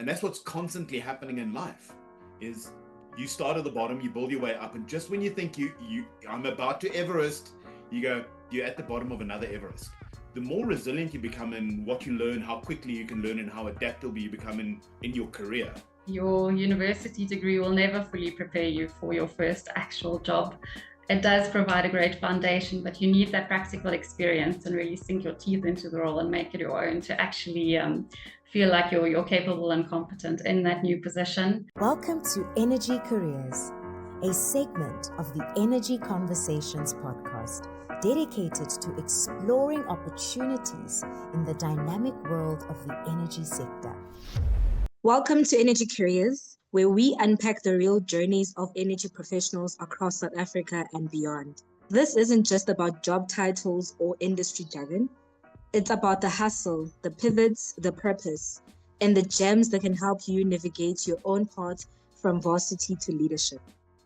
And that's what's constantly happening in life is you start at the bottom, you build your way up, and just when you think I'm about to Everest, you're at the bottom of another Everest. The more resilient you become in what you learn, how quickly you can learn, and how adaptable you become in your career. Your university degree will never fully prepare you for your first actual job. It does provide a great foundation, but you need that practical experience and really sink your teeth into the role and make it your own to actually feel like you're capable and competent in that new position. Welcome to Energy Careers, a segment of the Energy Conversations podcast dedicated to exploring opportunities in the dynamic world of the energy sector. Welcome to Energy Careers, where we unpack the real journeys of energy professionals across South Africa and beyond. This isn't just about job titles or industry jargon. It's about the hustle, the pivots, the purpose, and the gems that can help you navigate your own path from varsity to leadership.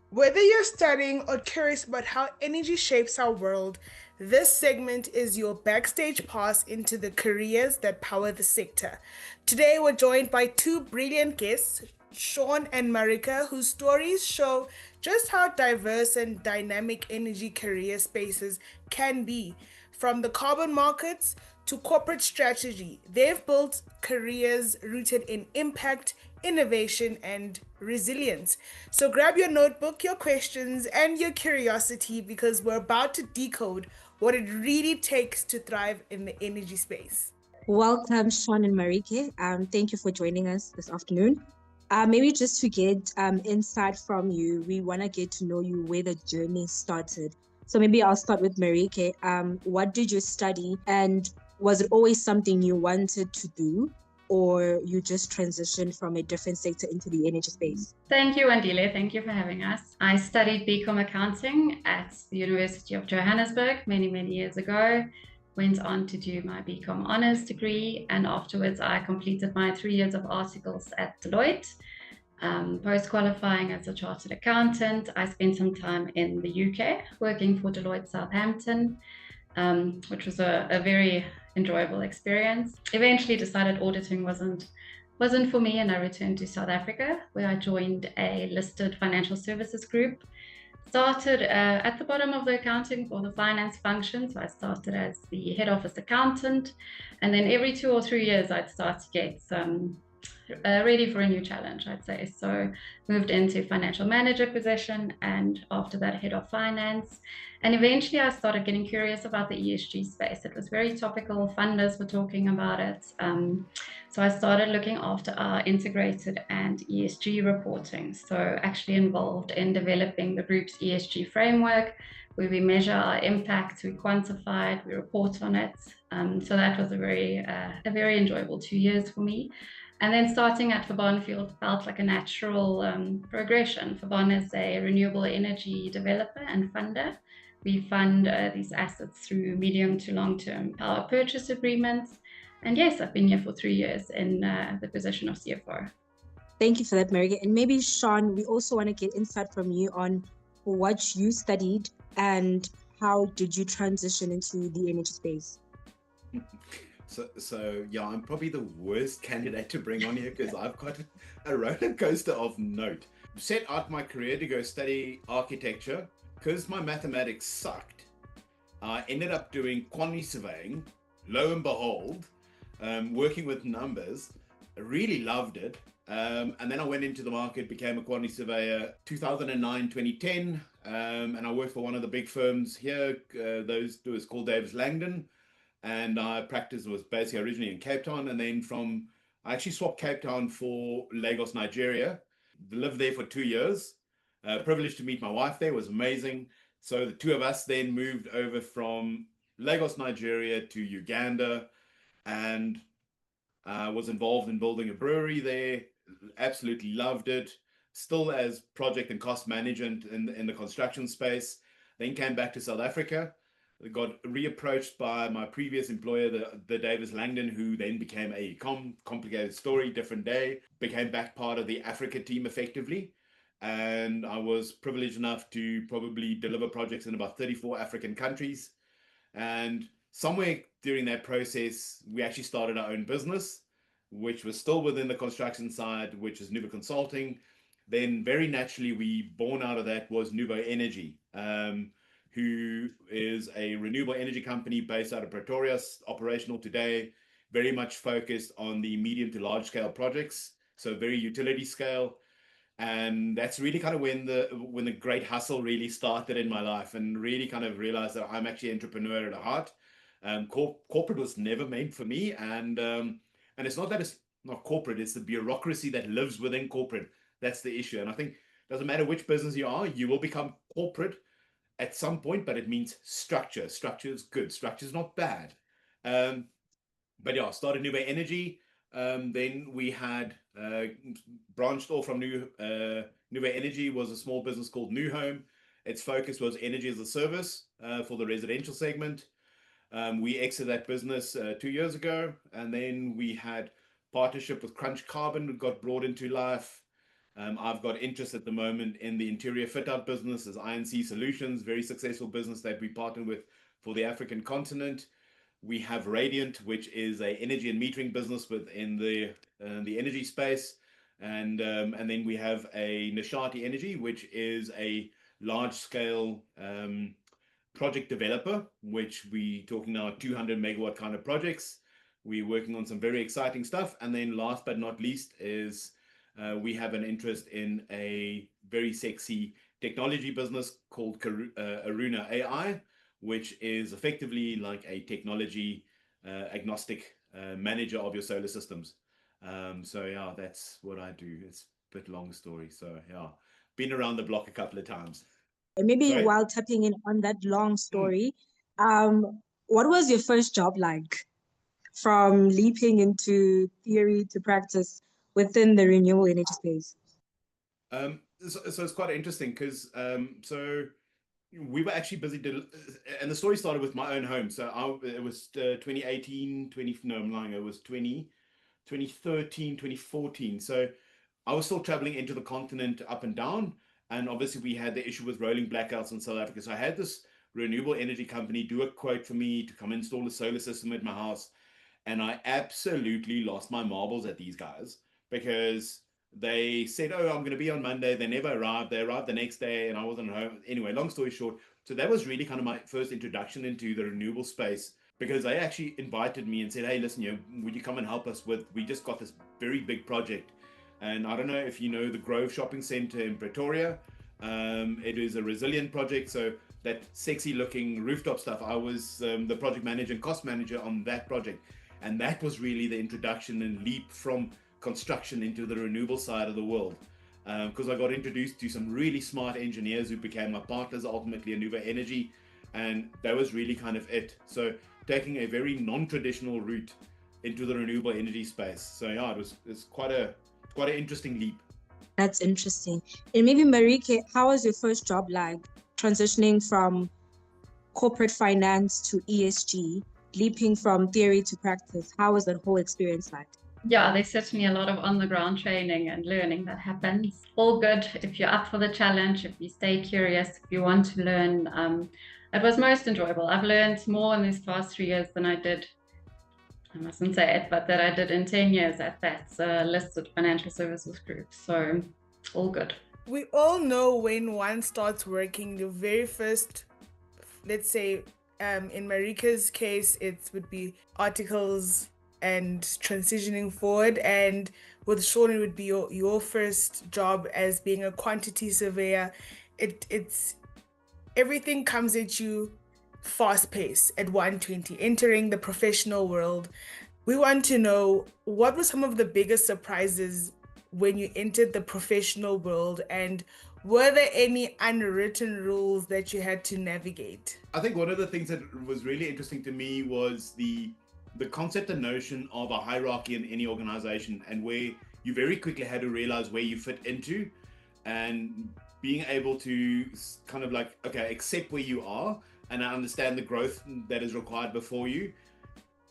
Whether you're studying or curious about how energy shapes our world, this segment is your backstage pass into the careers that power the sector. Today, we're joined by two brilliant guests, Shaun and Marike, whose stories show just how diverse and dynamic energy career spaces can be. From the carbon markets to corporate strategy, they've built careers rooted in impact, innovation, and resilience. So grab your notebook, your questions, and your curiosity, because we're about to decode what it really takes to thrive in the energy space. Welcome, Shaun and Marike. Thank you for joining us this afternoon. Maybe just to get insight from you, we want to get to know you, where the journey started. So maybe I'll start with Marike. What did you study, and was it always something you wanted to do, or you just transitioned from a different sector into the energy space? Thank you, Wandile. Thank you for having us. I studied BCom accounting at the University of Johannesburg many years ago. Went on to do my BCom honors degree, and afterwards I completed my 3 years of articles at Deloitte. Post-qualifying as a chartered accountant, I spent some time in the UK working for Deloitte Southampton, which was a very enjoyable experience. Eventually decided auditing wasn't for me, and I returned to South Africa, where I joined a listed financial services group. Started at the bottom of the accounting for the finance function. So I started as the head office accountant, and then every 2 or 3 years I'd start to get ready for a new challenge, I'd say. So moved into financial manager position, and after that head of finance. And eventually I started getting curious about the ESG space. It was very topical, funders were talking about it. So I started looking after our integrated and ESG reporting. So actually involved in developing the group's ESG framework, where we measure our impact, we quantify it, we report on it. So that was a very enjoyable 2 years for me. And then starting at Fibon felt like a natural progression. Fibon is a renewable energy developer and funder. We fund these assets through medium to long-term power purchase agreements. And yes, I've been here for 3 years in the position of CFO. Thank you for that, Marike. And maybe, Shaun, we also want to get insight from you on what you studied and how did you transition into the energy space? So yeah, I'm probably the worst candidate to bring on here because I've got a roller coaster of note. Set out my career to go study architecture. Because my mathematics sucked, I ended up doing quantity surveying. Lo and behold, working with numbers. I really loved it. And then I went into the market, became a quantity surveyor 2009, 2010. And I worked for one of the big firms here. Those two is called Davis Langdon. And I practiced, was basically originally in Cape Town. And then I actually swapped Cape Town for Lagos, Nigeria. Lived there for 2 years. Privileged to meet my wife there, was amazing. So the two of us then moved over from Lagos, Nigeria to Uganda, and was involved in building a brewery there. Absolutely loved it. Still as project and cost management in the construction space. Then came back to South Africa. Got reapproached by my previous employer, the Davis Langdon, who then became a complicated story, different day. Became back part of the Africa team effectively. And I was privileged enough to probably deliver projects in about 34 African countries. And somewhere during that process, we actually started our own business. which was still within the construction side, which is Nuvo Consulting. Then very naturally, born out of that was Nuvo Energy, who is a renewable energy company based out of Pretoria, operational today, very much focused on the medium to large scale projects, so very utility scale. And that's really kind of when the great hustle really started in my life, and really kind of realized that I'm actually an entrepreneur at heart. Corporate was never meant for me, and it's not that it's not corporate; it's the bureaucracy that lives within corporate. That's the issue. And I think it doesn't matter which business you are, you will become corporate at some point, but it means structure. Structure is good. Structure is not bad. But yeah, started Nuvo Energy. Then we had branched off from Nuvo Energy, was a small business called New Home. Its focus was energy as a service for the residential segment. We exited that business 2 years ago, and then we had partnership with Crunch Carbon, got brought into life. I've got interest at the moment in the interior fit out business as INC Solutions, very successful business that we partner with for the African continent. We have Radiant, which is a energy and metering business within the energy space, and then we have a Nishati Energy, which is a large scale project developer, which we talking now 200 megawatt kind of projects. We're working on some very exciting stuff, and then last but not least is we have an interest in a very sexy technology business called Aruna AI, which is effectively like a technology agnostic manager of your solar systems. So yeah, that's what I do. It's a bit long story. So yeah, been around the block a couple of times. And maybe Sorry? while tapping in on that long story, what was your first job like, from leaping into theory to practice within the renewable energy space? So it's quite interesting because so we were actually busy, and the story started with my own home. So it was 2018, I'm lying, it was 2013, 2014. So I was still traveling into the continent up and down. And obviously we had the issue with rolling blackouts in South Africa. So I had this renewable energy company do a quote for me to come install a solar system at my house. And I absolutely lost my marbles at these guys because they said, oh, I'm going to be on Monday. They never arrived. They arrived the next day and I wasn't home. Anyway, long story short. So that was really kind of my first introduction into the renewable space, because they actually invited me and said, hey, listen, would you come and help us we just got this very big project. And I don't know if you know the Grove Shopping Center in Pretoria. It is a resilient project. So that sexy looking rooftop stuff, I was the project manager and cost manager on that project. And that was really the introduction and leap from construction into the renewable side of the world. Because I got introduced to some really smart engineers who became my partners ultimately in Nuvo Energy. And that was really kind of it. So taking a very non-traditional route into the renewable energy space. So yeah, it's quite an interesting leap. That's interesting. And maybe Marike, how was your first job like, transitioning from corporate finance to ESG, leaping from theory to practice? How was that whole experience like? Yeah, there's certainly a lot of on-the-ground training and learning that happens. All good if you're up for the challenge, if you stay curious, if you want to learn. It was most enjoyable. I've learned more in these past 3 years than I did, I mustn't say it, but that I did in 10 years at that listed financial services group. So all good. We all know when one starts working, the very first, let's say, in Marike's case, it would be articles and transitioning forward. And with Shaun, it would be your first job as being a quantity surveyor. It's everything comes at you fast paced at 120, entering the professional world. We want to know, what were some of the biggest surprises when you entered the professional world, and were there any unwritten rules that you had to navigate? I think one of the things that was really interesting to me was the concept and notion of a hierarchy in any organization, and where you very quickly had to realize where you fit into, and being able to kind of like, okay, accept where you are and understand the growth that is required before you.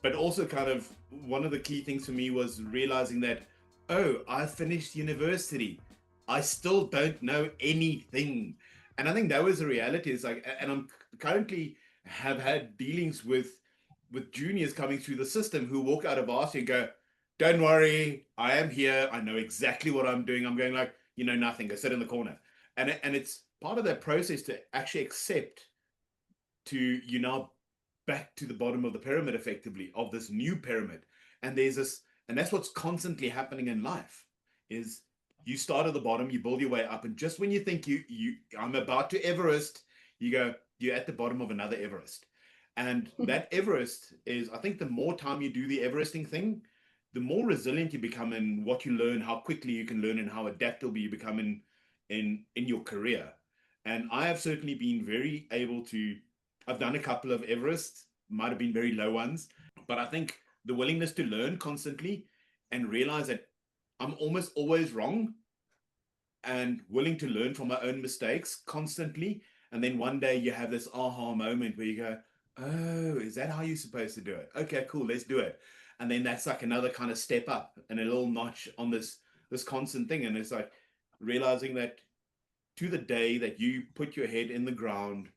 But also kind of one of the key things for me was realizing that, oh, I finished university, I still don't know anything. And I think that was the reality. It's like, and I'm currently have had dealings with juniors coming through the system who walk out of varsity and go, don't worry, I am here. I know exactly what I'm doing. I'm going like, you know, nothing. Go sit in the corner. And it's part of that process to actually accept you now back to the bottom of the pyramid, effectively, of this new pyramid. And there's this, and that's what's constantly happening in life, is you start at the bottom, you build your way up, and just when you think I'm about to Everest, you're at the bottom of another Everest. And that Everest is, I think the more time you do the Everesting thing, the more resilient you become in what you learn, how quickly you can learn, and how adaptable you become in your career. And I have certainly been very able to, I've done a couple of Everests, might have been very low ones, but I think the willingness to learn constantly and realize that I'm almost always wrong, and willing to learn from my own mistakes constantly. And then one day you have this aha moment where you go, oh, is that how you're supposed to do it? Okay, cool, let's do it. And then that's like another kind of step up and a little notch on this constant thing. And it's like realizing that to the day that you put your head in the ground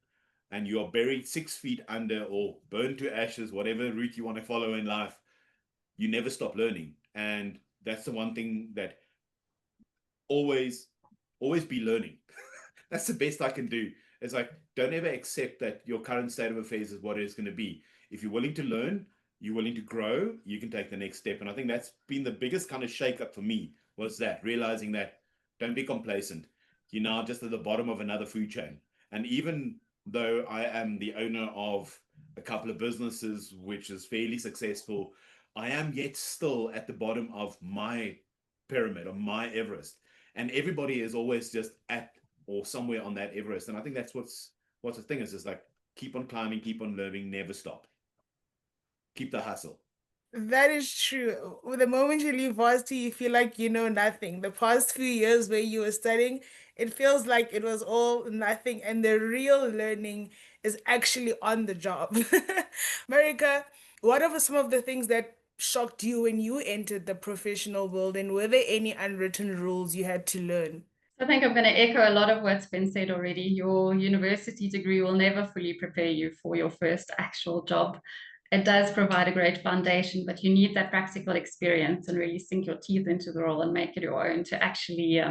and you are buried 6 feet under or burned to ashes, whatever route you want to follow in life, you never stop learning. And that's the one thing that always be learning. That's the best I can do. It's like, don't ever accept that your current state of affairs is what it is going to be. If you're willing to learn, you're willing to grow, you can take the next step. And I think that's been the biggest kind of shake up for me, was that realizing that don't be complacent. You're now just at the bottom of another food chain. And even though I am the owner of a couple of businesses, which is fairly successful, I am yet still at the bottom of my pyramid, of my Everest. And everybody is always just at or somewhere on that Everest. And I think that's what's the thing is like, keep on climbing, keep on learning, never stop. Keep the hustle. That is true. The moment you leave varsity, you feel like you know nothing. The past few years where you were studying, it feels like it was all nothing, and the real learning is actually on the job. Marike, what are some of the things that shocked you when you entered the professional world, and were there any unwritten rules you had to learn? I think I'm going to echo a lot of what's been said already. Your university degree will never fully prepare you for your first actual job. It does provide a great foundation, but you need that practical experience and really sink your teeth into the role and make it your own to actually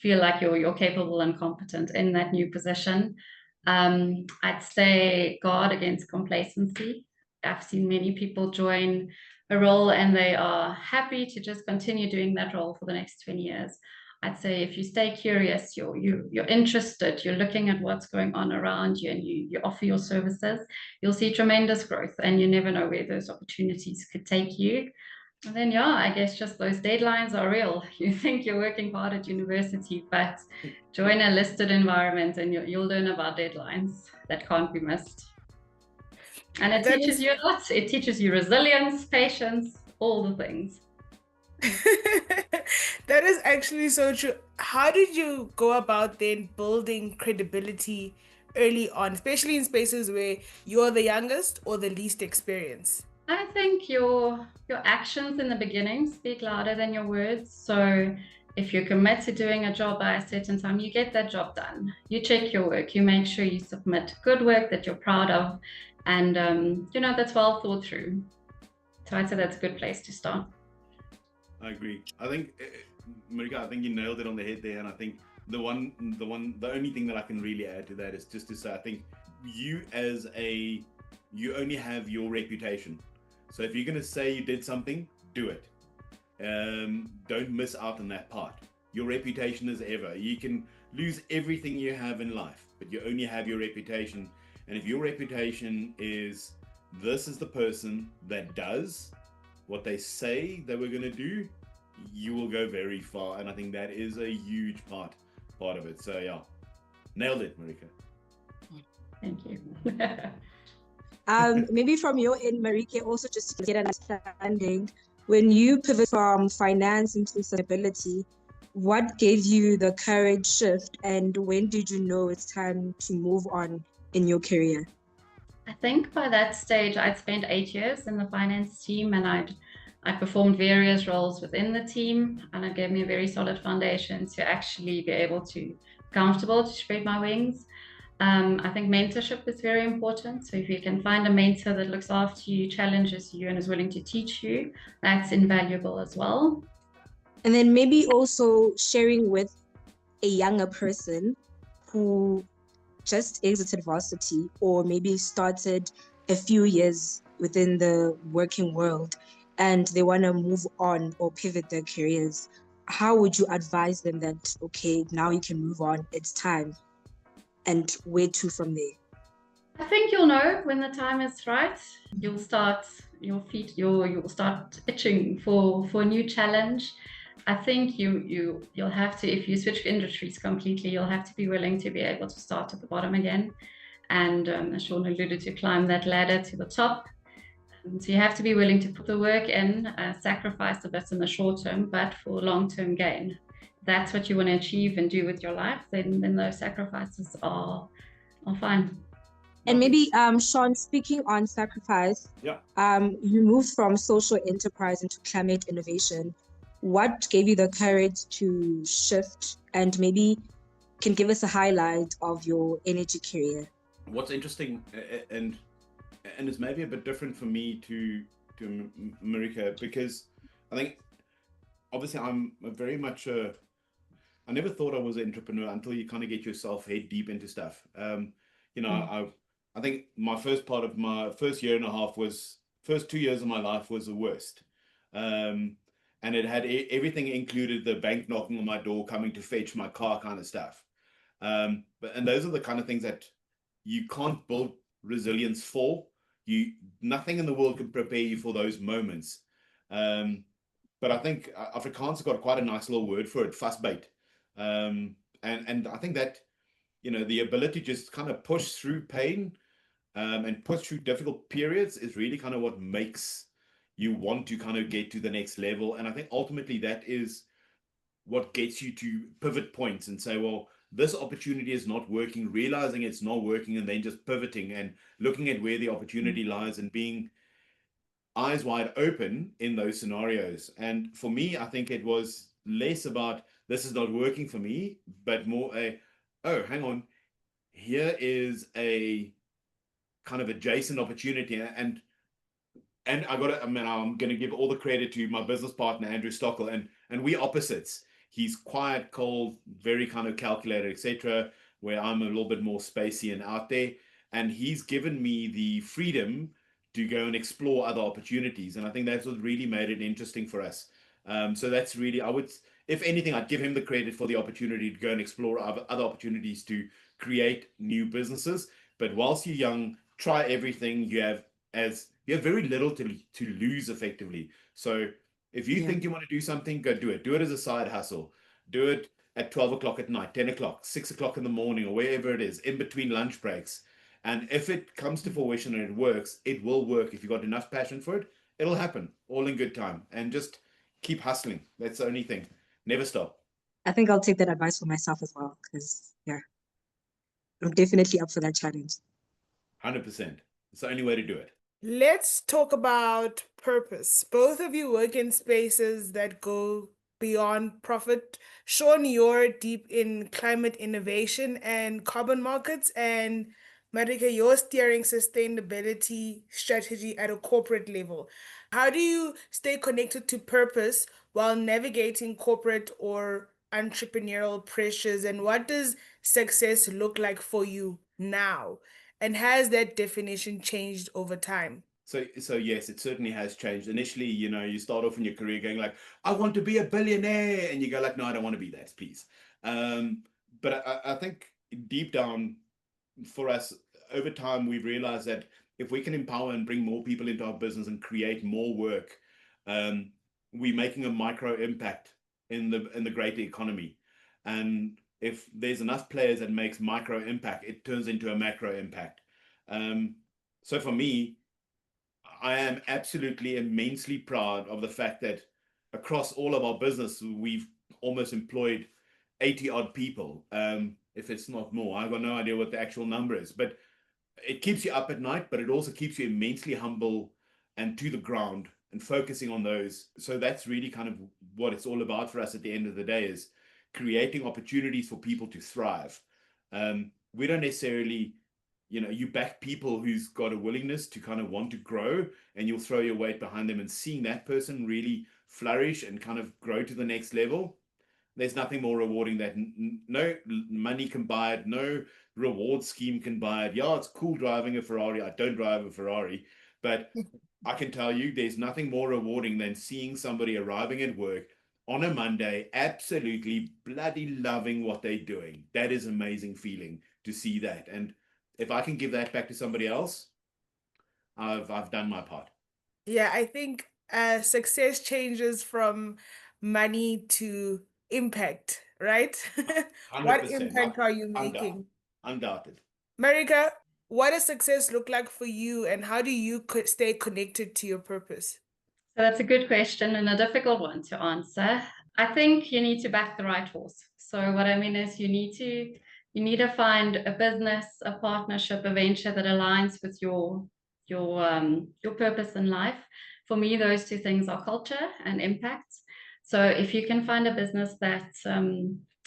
feel like you're capable and competent in that new position. I'd say guard against complacency. I've seen many people join a role and they are happy to just continue doing that role for the next 20 years. I'd say if you stay curious, you're interested, you're looking at what's going on around you, and you offer your services, you'll see tremendous growth, and you never know where those opportunities could take you. And then, yeah, I guess just those deadlines are real. You think you're working hard at university, but join a listed environment and you'll learn about deadlines that can't be missed. And it teaches you a lot. It teaches you resilience, patience, all the things. That is actually so true. How did you go about then building credibility early on, especially in spaces where you're the youngest or the least experienced? I think your actions in the beginning speak louder than your words. So if you commit to doing a job by a certain time, you get that job done. You check your work, you make sure you submit good work that you're proud of, and that's well thought through. So I'd say that's a good place to start. I agree. I think, Marike, I think you nailed it on the head there. And I think the only thing that I can really add to that is just to say, I think you only have your reputation. So if you're going to say you did something, do it. Don't miss out on that part. Your reputation is ever. You can lose everything you have in life, but you only have your reputation. And if your reputation is, this is the person that does what they say they were going to do, you will go very far. And I think that is a huge part of it. So yeah, nailed it, Marike. Thank you. Maybe from your end, Marike, also just to get an understanding, when you pivot from finance into sustainability, what gave you the courage shift, and when did you know it's time to move on in your career? I think by that stage, I'd spent 8 years in the finance team, and I performed various roles within the team, and it gave me a very solid foundation to actually be able to comfortable to spread my wings. I think mentorship is very important. So if you can find a mentor that looks after you, challenges you, and is willing to teach you, that's invaluable as well. And then maybe also sharing with a younger person who just exited varsity or maybe started a few years within the working world and they want to move on or pivot their careers. How would you advise them that, okay, now you can move on, it's time, and where to from there? I think you'll know when the time is right. You'll start you'll start itching for a new challenge. I think you'll have to, if you switch industries completely, you'll have to be willing to be able to start at the bottom again, and as Shaun alluded to, climb that ladder to the top. So you have to be willing to put the work in, sacrifice a bit in the short term, but for long-term gain. If that's what you want to achieve and do with your life, then those sacrifices are fine. And maybe, Shaun, speaking on sacrifice, Yeah. You moved from social enterprise into climate innovation. What gave you the courage to shift, and maybe can give us a highlight of your energy career? What's interesting, and it's maybe a bit different for me to Marike, because I think obviously I'm very much I never thought I was an entrepreneur until you kind of get yourself head deep into stuff. I think my first year and a half first 2 years of my life was the worst. And it had everything included, the bank knocking on my door, coming to fetch my car kind of stuff. And those are the kind of things that you can't build resilience for. Nothing in the world can prepare you for those moments. But I think Afrikaans got quite a nice little word for it, vasbyt. And I think that, the ability to just kind of push through pain and push through difficult periods is really kind of what makes you want to kind of get to the next level. And I think ultimately that is what gets you to pivot points and say, well, this opportunity is not working, realizing it's not working, and then just pivoting and looking at where the opportunity lies and being eyes wide open in those scenarios. And for me, I think it was less about this is not working for me, but more oh, hang on, here is a kind of adjacent opportunity. And I'm going to give all the credit to my business partner, Andrew Stockel, and we opposites. He's quiet, cold, very kind of calculated, etc., where I'm a little bit more spacey and out there. And he's given me the freedom to go and explore other opportunities. And I think that's what really made it interesting for us. So that's really, if anything, I'd give him the credit for the opportunity to go and explore other opportunities to create new businesses. But whilst you're young, try everything. You have very little to lose effectively. So if you think you want to do something, go do it. Do it as a side hustle. Do it at 12 o'clock at night, 10 o'clock, 6 o'clock in the morning, or wherever it is, in between lunch breaks. And if it comes to fruition and it works, it will work. If you've got enough passion for it, it'll happen, all in good time. And just keep hustling. That's the only thing. Never stop. I think I'll take that advice for myself as well, because, I'm definitely up for that challenge. 100%. It's the only way to do it. Let's talk about purpose. Both of you work in spaces that go beyond profit. Shaun, you're deep in climate innovation and carbon markets, and Marike, you're steering sustainability strategy at a corporate level. How do you stay connected to purpose while navigating corporate or entrepreneurial pressures, and what does success look like for you now? And has that definition changed over time? So yes, it certainly has changed. Initially, you start off in your career going like, I want to be a billionaire. And you go like, no, I don't want to be that, please. But I think deep down for us, over time, we've realized that if we can empower and bring more people into our business and create more work, we're making a micro impact in the greater economy. And if there's enough players that makes micro impact, it turns into a macro impact. So for me, I am absolutely immensely proud of the fact that across all of our business, we've almost employed 80 odd people. If it's not more, I've got no idea what the actual number is, but it keeps you up at night, but it also keeps you immensely humble and to the ground and focusing on those. So that's really kind of what it's all about for us at the end of the day, is creating opportunities for people to thrive. we don't necessarily, you back people who's got a willingness to kind of want to grow, and you'll throw your weight behind them, and seeing that person really flourish and kind of grow to the next level. There's nothing more rewarding that no money can buy it, no reward scheme can buy it. Yeah, it's cool driving a Ferrari. I don't drive a Ferrari, but I can tell you there's nothing more rewarding than seeing somebody arriving at work on a Monday, absolutely bloody loving what they're doing. That is an amazing feeling to see that. And if I can give that back to somebody else, I've done my part. Yeah, I think success changes from money to impact, right? What 100%. impact are you making? Undoubted. Marike, what does success look like for you, and how do you stay connected to your purpose? So that's a good question and a difficult one to answer. I think you need to back the right horse. So what I mean is you need to find a business, a partnership, a venture that aligns with your purpose in life. For me, those two things are culture and impact. So if you can find a business that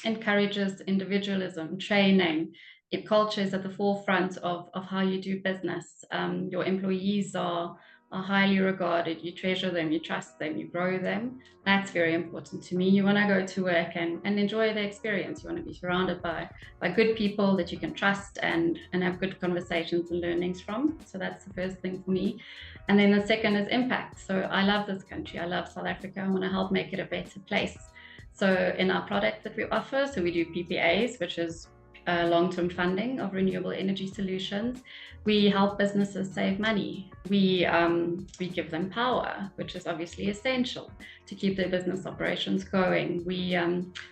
encourages individualism, training, if culture is at the forefront of how you do business, your employees are highly regarded, you treasure them, you trust them, you grow them. That's very important to me. You want to go to work and enjoy the experience. You want to be surrounded by good people that you can trust and have good conversations and learnings from. So that's the first thing for me. And then the second is impact. So I love this country. I love South Africa. I want to help make it a better place. So in our product that we offer, so we do PPAs, which is long-term funding of renewable energy solutions. We help businesses save money. We give them power, which is obviously essential to keep their business operations going. We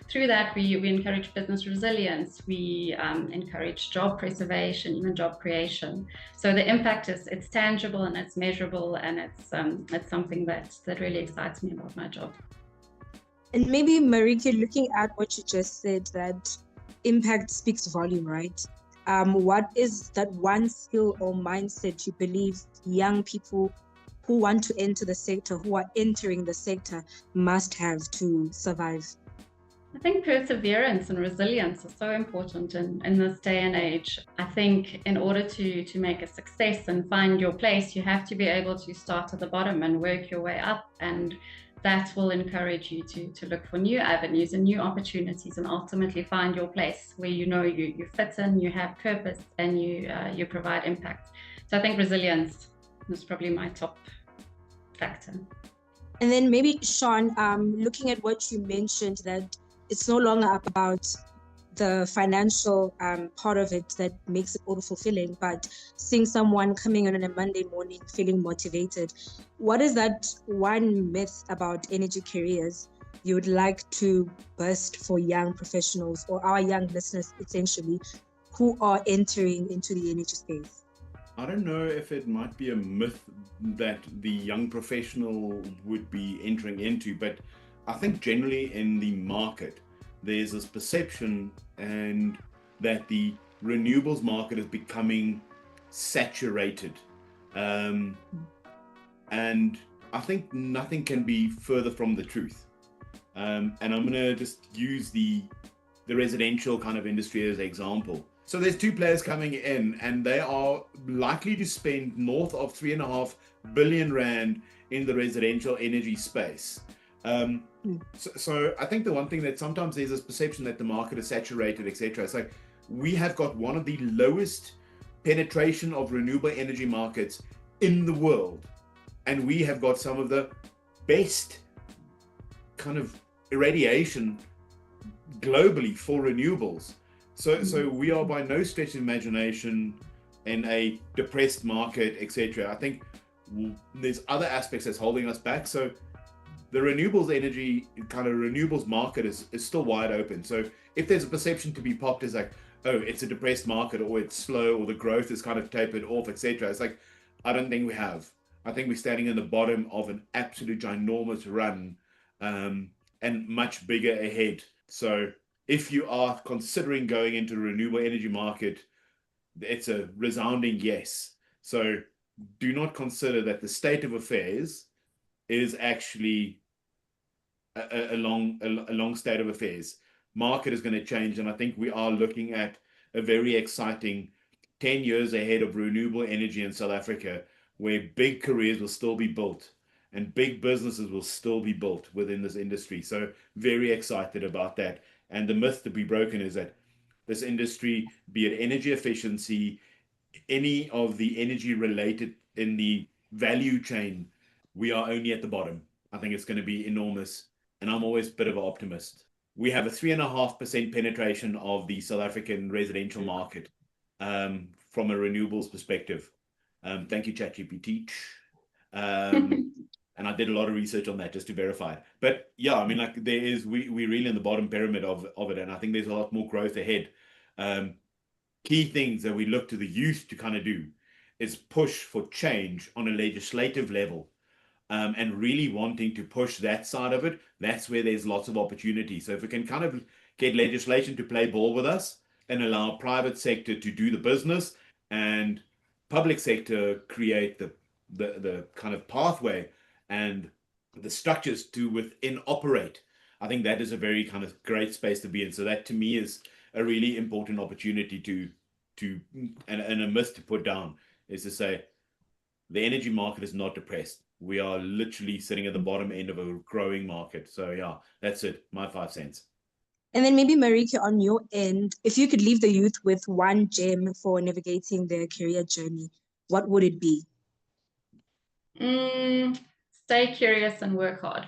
through that we encourage business resilience. We encourage job preservation, even job creation. So the impact it's tangible and it's measurable, and it's something that really excites me about my job. And maybe Marike, looking at what you just said, that impact speaks volume, right? What is that one skill or mindset you believe young people who want to enter the sector, who are entering the sector, must have to survive? I think perseverance and resilience are so important in this day and age. I think in order to make a success and find your place, you have to be able to start at the bottom and work your way up, and that will encourage you to look for new avenues and new opportunities, and ultimately find your place where you fit in, you have purpose, and you provide impact. So I think resilience is probably my top factor. And then maybe Shaun, looking at what you mentioned, that it's no longer about the financial part of it that makes it all fulfilling, but seeing someone coming in on a Monday morning feeling motivated. What is that one myth about energy careers you would like to burst for young professionals or our young listeners, essentially, who are entering into the energy space? I don't know if it might be a myth that the young professional would be entering into, but I think generally in the market, there's this perception and that the renewables market is becoming saturated. And I think nothing can be further from the truth. And I'm going to just use the residential kind of industry as an example. So there's two players coming in, and they are likely to spend north of 3.5 billion rand in the residential energy space. So I think the one thing that sometimes there's this perception that the market is saturated, etc. It's like we have got one of the lowest penetration of renewable energy markets in the world, and we have got some of the best kind of irradiation globally for renewables. So we are by no stretch of imagination in a depressed market, etc. I think there's other aspects that's holding us back. So the renewables energy kind of renewables market is still wide open. So if there's a perception to be popped as like, oh, it's a depressed market, or it's slow, or the growth is kind of tapered off, etc. It's like, I don't think we have. I think we're standing in the bottom of an absolute ginormous run, and much bigger ahead. So if you are considering going into the renewable energy market, it's a resounding yes. So do not consider that the state of affairs is actually a long state of affairs. Market is going to change, and I think we are looking at a very exciting 10 years ahead of renewable energy in South Africa, where big careers will still be built and big businesses will still be built within this industry. So very excited about that. And the myth to be broken is that this industry, be it energy efficiency, any of the energy related in the value chain, we are only at the bottom. I think it's going to be enormous. And I'm always a bit of an optimist. We have a 3.5% penetration of the South African residential market from a renewables perspective. Thank you, ChatGPT. And I did a lot of research on that just to verify it. But yeah, I mean, like we're really in the bottom pyramid of it. And I think there's a lot more growth ahead. Key things that we look to the youth to kind of do is push for change on a legislative level. And really wanting to push that side of it, that's where there's lots of opportunity. So if we can kind of get legislation to play ball with us and allow private sector to do the business and public sector create the kind of pathway and the structures to within operate, I think that is a very kind of great space to be in. So that to me is a really important opportunity to and a myth to put down is to say the energy market is not depressed. We are literally sitting at the bottom end of a growing market. So yeah, that's it. My 5 cents. And then maybe Marike, on your end, if you could leave the youth with one gem for navigating their career journey, what would it be? Stay curious and work hard.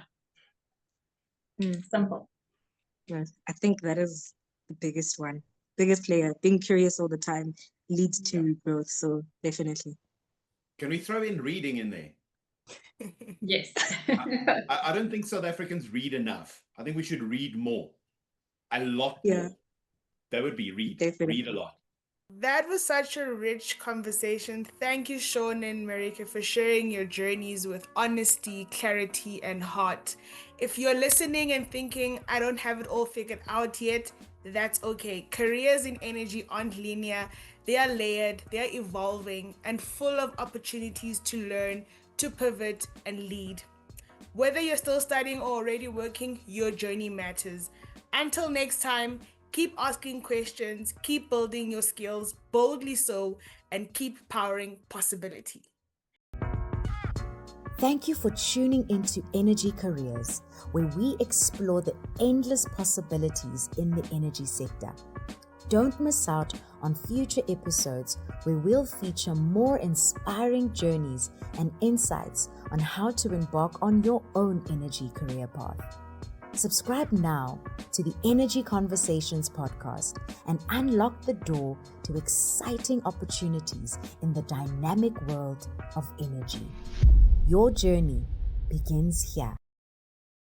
Simple. Yes, I think that is the biggest one. Biggest player. Being curious all the time leads to growth. So definitely. Can we throw in reading in there? Yes. I don't think South Africans read enough. I think we should read more. A lot more. That would be read. Definitely. Read a lot. That was such a rich conversation. Thank you, Shaun and Marike, for sharing your journeys with honesty, clarity, and heart. If you're listening and thinking, I don't have it all figured out yet, that's okay. Careers in energy aren't linear. They are layered, they are evolving, and full of opportunities to learn, to pivot, and lead. Whether you're still studying or already working, your journey matters. Until next time, keep asking questions, keep building your skills, boldly so, and keep powering possibility. Thank you for tuning into Energy Careers, where we explore the endless possibilities in the energy sector. Don't miss out on future episodes where we'll feature more inspiring journeys and insights on how to embark on your own energy career path. Subscribe now to the Energy Conversations podcast and unlock the door to exciting opportunities in the dynamic world of energy. Your journey begins here.